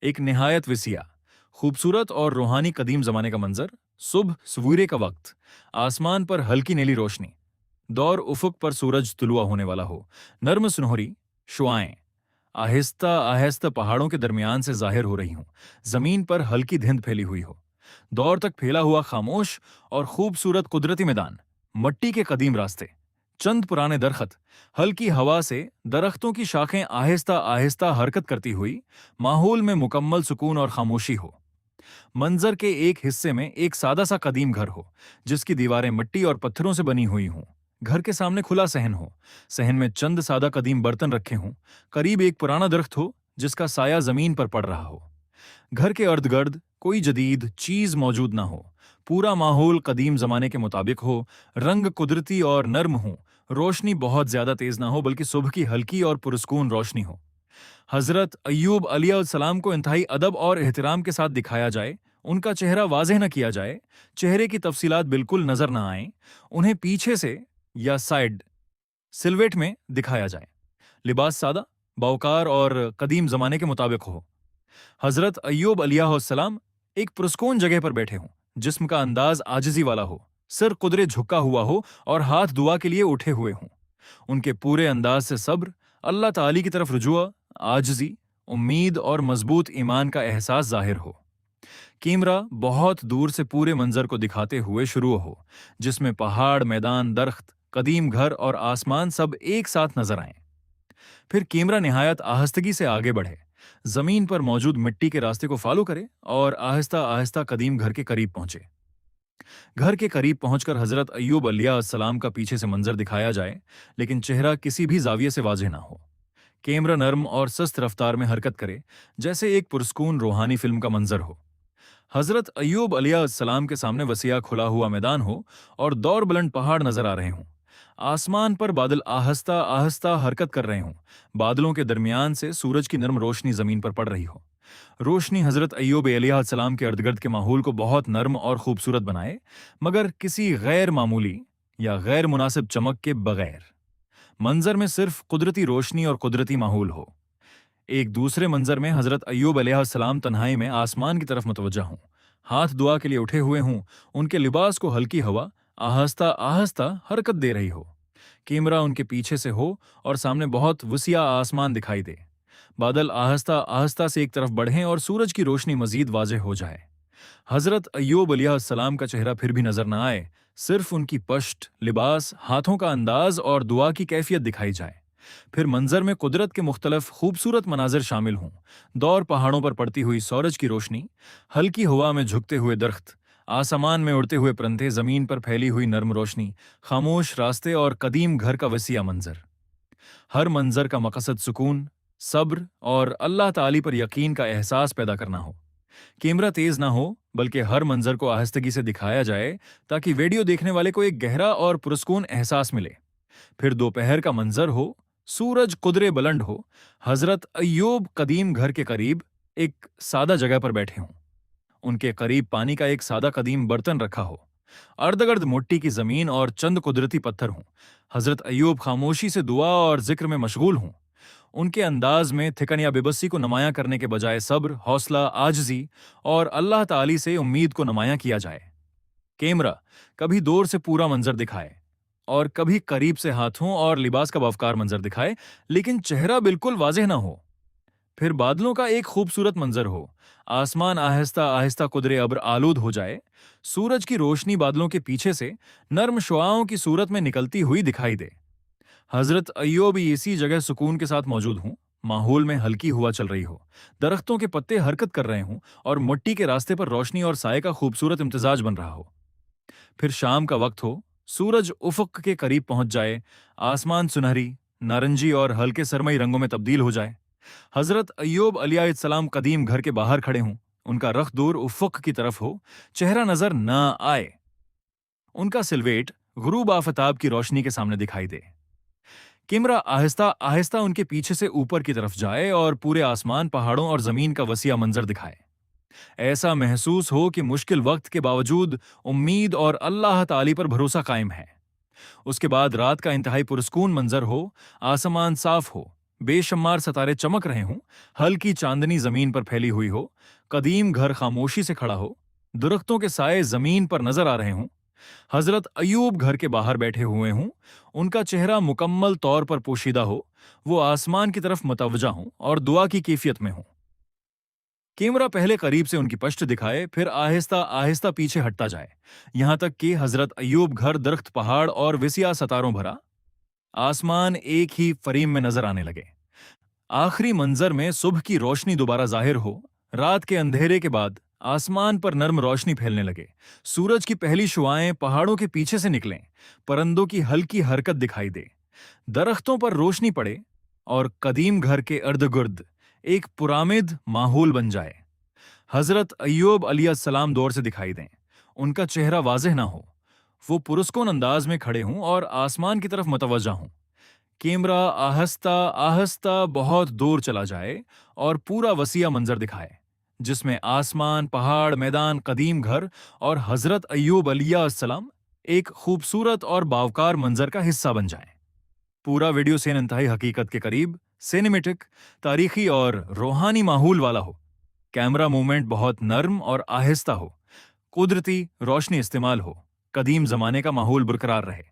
एक निहायत विसिया, खूबसूरत और रूहानी कदीम जमाने का मंजर। सुबह सवेरे का वक्त, आसमान पर हल्की नीली रोशनी, दौर उफुक पर सूरज तुलुआ होने वाला हो, नर्म सुनहरी शुआएं आहिस्ता आहिस्ता पहाड़ों के दरमियान से जाहिर हो रही हूं, जमीन पर हल्की धिंध फैली हुई हो, दौर तक फैला हुआ खामोश और खूबसूरत कुदरती मैदान, मट्टी के कदीम रास्ते, चंद पुराने दरख्त, हल्की हवा से दरख्तों की शाखें आहिस्ता आहिस्ता हरकत करती हुई, माहौल में मुकम्मल सुकून और खामोशी हो। मंजर के एक हिस्से में एक सादा सा कदीम घर हो, जिसकी दीवारें मिट्टी और पत्थरों से बनी हुई हों। घर के सामने खुला सहन हो, सहन में चंद सादा कदीम बर्तन रखे हों, करीब एक पुराना दरख्त हो जिसका साया जमीन पर पड़ रहा हो। घर के अर्द गर्द कोई जदीद चीज मौजूद ना हो, पूरा माहौल कदीम जमाने के मुताबिक हो, रंग कुदरती और नर्म हो, रोशनी बहुत ज्यादा तेज ना हो बल्कि सुबह की हल्की और पुरस्कून रोशनी हो। हजरत अय्यूब अलैहिस्सलाम को इंतहाई अदब और एहतराम के साथ दिखाया जाए, उनका चेहरा वाज़ेह न किया जाए, चेहरे की तफसीलात बिल्कुल नजर न आए, उन्हें पीछे से या साइड सिलवेट में दिखाया जाए। लिबास सादा, बावकार और कदीम जमाने के मुताबिक हो। हजरत अय्यूब अलैहिस्सलाम एक पुरस्कून जगह पर बैठे हों, जिस्म का अंदाज आजिजी वाला हो, सिर कुदरे झुका हुआ हो और हाथ दुआ के लिए उठे हुए हों। उनके पूरे अंदाज से सब्र, अल्लाह ताली की तरफ रुजुआ, आजिजी, उम्मीद और मजबूत ईमान का एहसास जाहिर हो। कैमरा बहुत दूर से पूरे मंजर को दिखाते हुए शुरू हो, जिसमें पहाड़, मैदान, दरख्त, कदीम घर और आसमान सब एक साथ नजर आए। फिर कैमरा निहायत आहिस्तगी से आगे बढ़े, जमीन पर मौजूद मिट्टी के रास्ते को फॉलो करे और आहिस्ता आहिस्ता कदीम घर के करीब पहुंचे। घर के करीब पहुंचकर हजरत अय्यूब अलैहिस्सलाम का पीछे से मंजर दिखाया जाए, लेकिन चेहरा किसी भी जाविये से वाज़ेह ना हो। कैमरा नर्म और सस्त रफ्तार में हरकत करे, जैसे एक पुरस्कून रूहानी फिल्म का मंजर हो। हजरत अय्यूब अलैहिस्सलाम के सामने वसिया खुला हुआ मैदान हो और दौर बुलंद पहाड़ नजर आ रहे हों। आसमान पर बादल आहिस्ता आहिस्ता हरकत कर रहे हों, बादलों के दरमियान से सूरज की नर्म रोशनी जमीन पर पड़ रही हो। रोशनी हजरत अय्यूब अलैहिस्सलाम के इर्द-गिर्द के माहौल को बहुत नर्म और खूबसूरत बनाए, मगर किसी गैर मामूली या गैर मुनासिब चमक के बगैर। मंजर में सिर्फ कुदरती रोशनी और कुदरती माहौल हो। एक दूसरे मंजर में हजरत अय्यूब अलैहिस्सलाम तन्हाई में आसमान की तरफ मुतवज्जा हों, हाथ दुआ के लिए उठे हुए हों, उनके लिबास को हल्की हवा आहिस्ता आहिस्ता हरकत दे रही हो। कैमरा उनके पीछे से हो और सामने बहुत वसिया आसमान दिखाई दे। बादल आहिस्ता आहिस्ता से एक तरफ बढ़ें और सूरज की रोशनी मजीद वाज़ेह हो जाए। हजरत अय्यूब अलैहिस्सलाम का चेहरा फिर भी नजर न आए, सिर्फ उनकी पश्त, लिबास, हाथों का अंदाज और दुआ की कैफियत दिखाई जाए। फिर मंजर में कुदरत के मुख्तलिफ खूबसूरत मनाजिर शामिल हों, दौर पहाड़ों पर पड़ती हुई सूरज की रोशनी, हल्की हवा में झुकते हुए दरख्त, आसमान में उड़ते हुए परिंदे, जमीन पर फैली हुई नर्म रोशनी, खामोश रास्ते और कदीम घर का वसीया मंजर। हर मंजर का मकसद सुकून, सब्र और अल्लाह ताली पर यकीन का एहसास पैदा करना हो। कैमरा तेज ना हो, बल्कि हर मंजर को आहिस्तगी से दिखाया जाए, ताकि वीडियो देखने वाले को एक गहरा और पुरस्कून एहसास मिले। फिर दोपहर का मंजर हो, सूरज कुदरे बुलंद हो, हजरत अय्यूब कदीम घर के करीब एक सादा जगह पर बैठे हों। उनके करीब पानी का एक सादा कदीम बर्तन रखा हो, अर्धगर्द मिट्टी की जमीन और चंद कुदरती पत्थर हों। हजरत अय्यूब खामोशी से दुआ और जिक्र में मशगूल हों। उनके अंदाज में थिकन या बेबसी को नुमायां करने के बजाय सब्र, हौसला, आजिजी और अल्लाह ताली से उम्मीद को नुमायां किया जाए। कैमरा कभी दूर से पूरा मंजर दिखाए और कभी करीब से हाथों और लिबास का बावकार मंजर दिखाए, लेकिन चेहरा बिल्कुल वाज़ेह ना हो। फिर बादलों का एक खूबसूरत मंजर हो, आसमान आहिस्ता आहिस्ता कुदरे अब्र आलूद हो जाए, सूरज की रोशनी बादलों के पीछे से नर्म शुआओं की सूरत में निकलती हुई दिखाई दे। हजरत अय्यूब इसी जगह सुकून के साथ मौजूद हूं, माहौल में हल्की हवा चल रही हो, दरख्तों के पत्ते हरकत कर रहे हों और मिट्टी के रास्ते पर रोशनी और साये का खूबसूरत इम्तिजाज बन रहा हो। फिर शाम का वक्त हो, सूरज उफक के करीब पहुंच जाए, आसमान सुनहरी, नारंगी और हल्के सरमई रंगों में तब्दील हो जाए। हजरत अय्यूब अलैहिस्सलाम कदीम घर के बाहर खड़े हों, उनका रख दूर उफक की तरफ हो, चेहरा नजर न आए, उनका सिलवेट गुरूब आफताब की रोशनी के सामने दिखाई दे। कैमरा आहिस्ता आहिस्ता उनके पीछे से ऊपर की तरफ जाए और पूरे आसमान, पहाड़ों और जमीन का वसीया मंजर दिखाए। ऐसा महसूस हो कि मुश्किल वक्त के बावजूद उम्मीद और अल्लाह ताली पर भरोसा कायम है। उसके बाद रात का इंतहाई पुरस्कून मंजर हो, आसमान साफ हो, बेशुमार सितारे चमक रहे हों, हल्की चांदनी जमीन पर फैली हुई हो, कदीम घर खामोशी से खड़ा हो, दरख्तों के साए जमीन पर नजर आ रहे हों, हजरत अयूब घर के बाहर बैठे हुए हों, उनका चेहरा मुकम्मल तौर पर पोशीदा हो, वो आसमान की तरफ मुतवज्जा हों और दुआ की कैफियत में हों। कैमरा पहले करीब से उनकी पश्च दिखाए, फिर आहिस्ता आहिस्ता पीछे हटता जाए, यहां तक कि हजरत अयूब घर दरख्त, पहाड़ और विसिया सितारों भरा आसमान एक ही फरीम में नजर आने लगे। आखिरी मंजर में सुबह की रोशनी दोबारा जाहिर हो, रात के अंधेरे के बाद आसमान पर नर्म रोशनी फैलने लगे, सूरज की पहली शुआएं पहाड़ों के पीछे से निकलें, परंदों की हल्की हरकत दिखाई दे, दरख्तों पर रोशनी पड़े और कदीम घर के इर्द-गिर्द एक पुरामिद माहौल बन जाए। हजरत अय्यूब अलैहिस्सलाम दौर से दिखाई दें, उनका चेहरा वाज़ेह ना हो, वो पुरस्कुन अंदाज में खड़े हों और आसमान की तरफ मुतवज्जा हों। कैमरा आहिस्ता आहिस्ता बहुत दूर चला जाए और पूरा वसीया मंजर दिखाए, जिसमें आसमान, पहाड़, मैदान, कदीम घर और हजरत अय्यूब अलैहिस्सलाम एक खूबसूरत और बावकार मंजर का हिस्सा बन जाए। पूरा वीडियो सेन इंतहाई हकीकत के करीब, सिनेमेटिक, तारीखी और रूहानी माहौल वाला हो। कैमरा मूवमेंट बहुत नर्म और आहिस्ता हो, कुदरती रोशनी इस्तेमाल हो, कदीम जमाने का माहौल बरकरार रहे।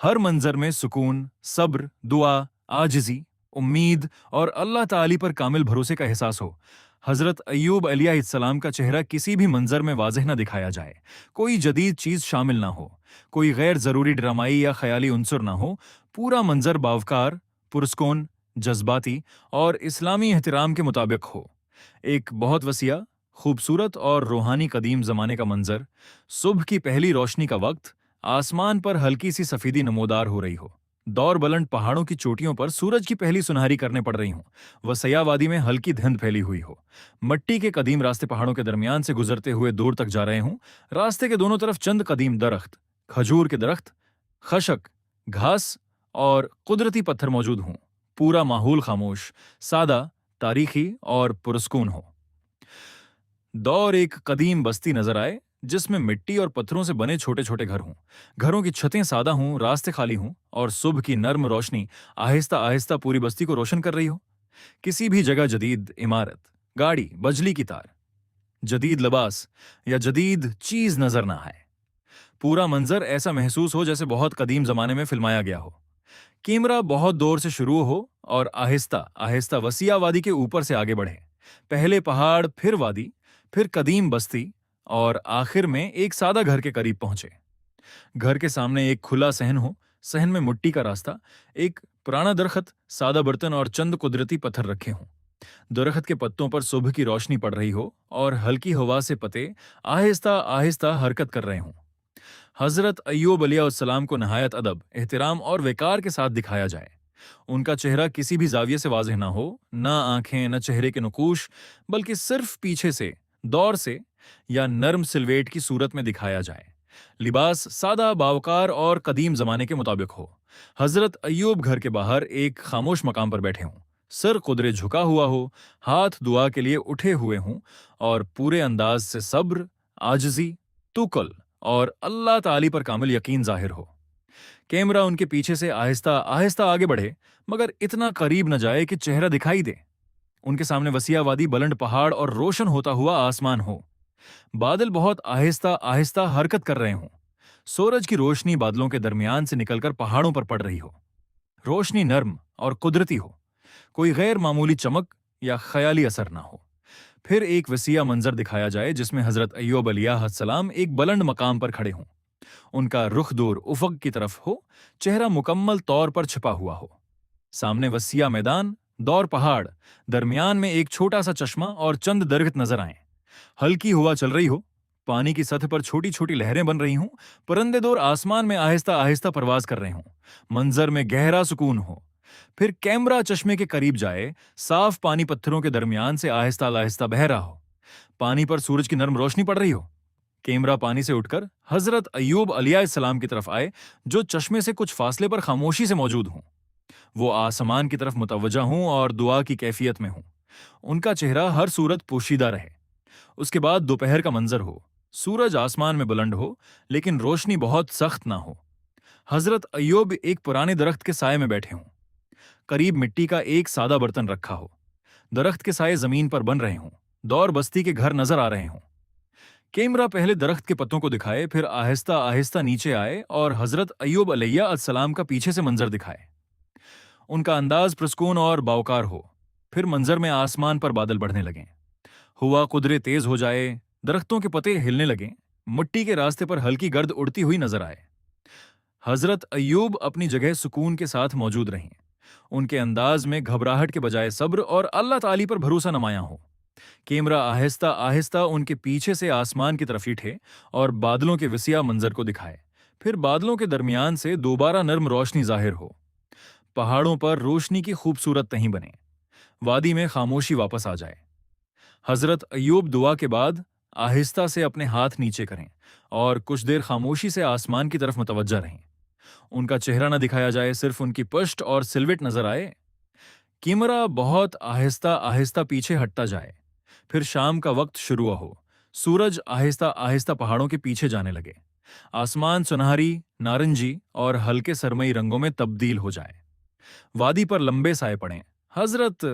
हर मंजर में सुकून, सब्र, दुआ, आजिजी, उम्मीद और अल्लाह ताली पर कामिल भरोसे का एहसास हो। हजरत अय्यूब अलैहिस्सलाम का चेहरा किसी भी मंजर में वाज़ेह न दिखाया जाए, कोई जदीद चीज शामिल ना हो, कोई गैर जरूरी ड्रामाई या ख्याली उनसुर ना हो। पूरा मंजर बावकार, पुरस्कून, जज्बाती और इस्लामी एहतराम के मुताबिक हो। एक बहुत वसिया, खूबसूरत और रूहानी कदीम जमाने का मंजर, सुबह की पहली रोशनी का वक्त, आसमान पर हल्की सी सफेदी नमोदार हो रही हो, दौर बुलंद पहाड़ों की चोटियों पर सूरज की पहली सुनहरी करने पड़ रही हो, वसैया वादी में हल्की धुंध फैली हुई हो, मट्टी के कदीम रास्ते पहाड़ों के दरमियान से गुजरते हुए दूर तक जा रहे हों, रास्ते के दोनों तरफ चंद कदीम दरख्त, खजूर के दरख्त, खशक, घास और कुदरती पत्थर मौजूद हों। पूरा माहौल खामोश, सादा, तारीखी और पुरस्कून हो। दौर एक कदीम बस्ती नजर आए, जिसमें मिट्टी और पत्थरों से बने छोटे छोटे घर हों, घरों की छतें सादा हों, रास्ते खाली हों और सुबह की नर्म रोशनी आहिस्ता आहिस्ता पूरी बस्ती को रोशन कर रही हो। किसी भी जगह जदीद इमारत, गाड़ी, बजली की तार, जदीद लिबास या जदीद चीज नजर ना आए। पूरा मंजर ऐसा महसूस हो जैसे बहुत कदीम जमाने में फिल्माया गया हो। कैमरा बहुत दूर से शुरू हो और आहिस्ता आहिस्ता वसिया वादी के ऊपर से आगे बढ़े, पहले पहाड़, फिर वादी, फिर कदीम बस्ती और आखिर में एक सादा घर के करीब पहुंचे। घर के सामने एक खुला सहन हो, सहन में मिट्टी का रास्ता, एक पुराना दरख्त, सादा बर्तन और चंद कुदरती पत्थर रखे हों। दरख्त के पत्तों पर सुबह की रोशनी पड़ रही हो और हल्की हवा से पत्ते आहिस्ता आहिस्ता हरकत कर रहे हों। हजरत अय्यूब अलैहिस्सलाम को नहायत अदब, एहतराम और वेकार के साथ दिखाया जाए। उनका चेहरा किसी भी जाविये से वाज़ेह ना हो, न आंखें, न चेहरे के नुकूश, बल्कि सिर्फ पीछे से, दौर से या नर्म सिलवेट की सूरत में दिखाया जाए। लिबास सादा, बावकार और कदीम जमाने के मुताबिक हो। हजरत अय्यूब घर के बाहर एक खामोश मकाम पर बैठे हों, सर कुदरे झुका हुआ हो, हाथ दुआ के लिए उठे हुए हों और पूरे अंदाज से सब्र, आजिजी, तुकल और अल्लाह ताली पर कामिल यकीन जाहिर हो। कैमरा उनके पीछे से आहिस्ता आहिस्ता आगे बढ़े, मगर इतना करीब न जाए कि चेहरा दिखाई दे। उनके सामने वसिया वादी, बुलंद पहाड़ और रोशन होता हुआ आसमान हो। बादल बहुत आहिस्ता आहिस्ता हरकत कर रहे हों। सूरज की रोशनी बादलों के दरमियान से निकलकर पहाड़ों पर पड़ रही हो। रोशनी नर्म और कुदरती हो, कोई गैर मामूली चमक या ख्याली असर ना हो। फिर एक वसीया मंजर दिखाया जाए, जिसमें हजरत अय्यूब अलैहिस्सलाम एक बुलंद मकाम पर खड़े हों। उनका रुख दूर उफक की तरफ हो, चेहरा मुकम्मल तौर पर छिपा हुआ हो। सामने वसीया मैदान, दौर पहाड़, दरमियान में एक छोटा सा चश्मा और चंद दरख्त नजर आए। हल्की हवा चल रही हो, पानी की सतह पर छोटी छोटी लहरें बन रही हों, परिंदे दूर आसमान में आहिस्ता आहिस्ता परवाज कर रहे हों। मंजर में गहरा सुकून हो। फिर कैमरा चश्मे के करीब जाए, साफ पानी पत्थरों के दरमियान से आहिस्ता आहिस्ता बह रहा हो, पानी पर सूरज की नर्म रोशनी पड़ रही हो। कैमरा पानी से उठकर हजरत अय्यूब अलैहिस्सलाम की तरफ आए, जो चश्मे से कुछ फासले पर खामोशी से मौजूद हों। वो आसमान की तरफ मुतवज्जा हों और दुआ की कैफियत में हों। उनका चेहरा हर सूरत पोशीदा रहे। उसके बाद दोपहर का मंजर हो, सूरज आसमान में बुलंद हो, लेकिन रोशनी बहुत सख्त ना हो। हजरत अय्यूब एक पुराने दरख्त के साए में बैठे हों। करीब मिट्टी का एक सादा बर्तन रखा हो, दरख्त के साए जमीन पर बन रहे हों, दौर बस्ती के घर नजर आ रहे हों। कैमरा पहले दरख्त के पत्तों को दिखाए, फिर आहिस्ता आहिस्ता नीचे आए और हजरत अय्यूब अलैहिस्सलाम का पीछे से मंजर दिखाए। उनका अंदाज प्रस्कून और बावकार हो। फिर मंजर में आसमान पर बादल बढ़ने लगे, हुआ कुदरे तेज हो जाए, दरख्तों के पत्ते हिलने लगे, मिट्टी के रास्ते पर हल्की गर्द उड़ती हुई नजर आए। हजरत अय्यूब अपनी जगह सुकून के साथ मौजूद रहीं। उनके अंदाज में घबराहट के बजाय सब्र और अल्लाह ताली पर भरोसा नुमायां हो। कैमरा आहिस्ता आहिस्ता उनके पीछे से आसमान की तरफ ईठे और बादलों के विसिया मंजर को दिखाए। फिर बादलों के दरमियान से दोबारा नर्म रोशनी जाहिर हो। पहाड़ों पर रोशनी की खूबसूरत तहीं बने, वादी में खामोशी वापस आ जाए। हजरत अय्यूब दुआ के बाद आहिस्ता से अपने हाथ नीचे करें और कुछ देर खामोशी से आसमान की तरफ मुतवज्जा रहें। उनका चेहरा न दिखाया जाए, सिर्फ उनकी पश्त और सिलवट नजर आए। कैमरा बहुत आहिस्ता आहिस्ता पीछे हटता जाए। फिर शाम का वक्त शुरू हो, सूरज आहिस्ता आहिस्ता पहाड़ों के पीछे जाने लगे। आसमान सुनहरी, नारंगी और हल्के सरमई रंगों में तब्दील हो जाए। वादी पर लंबे साए पड़े। हजरत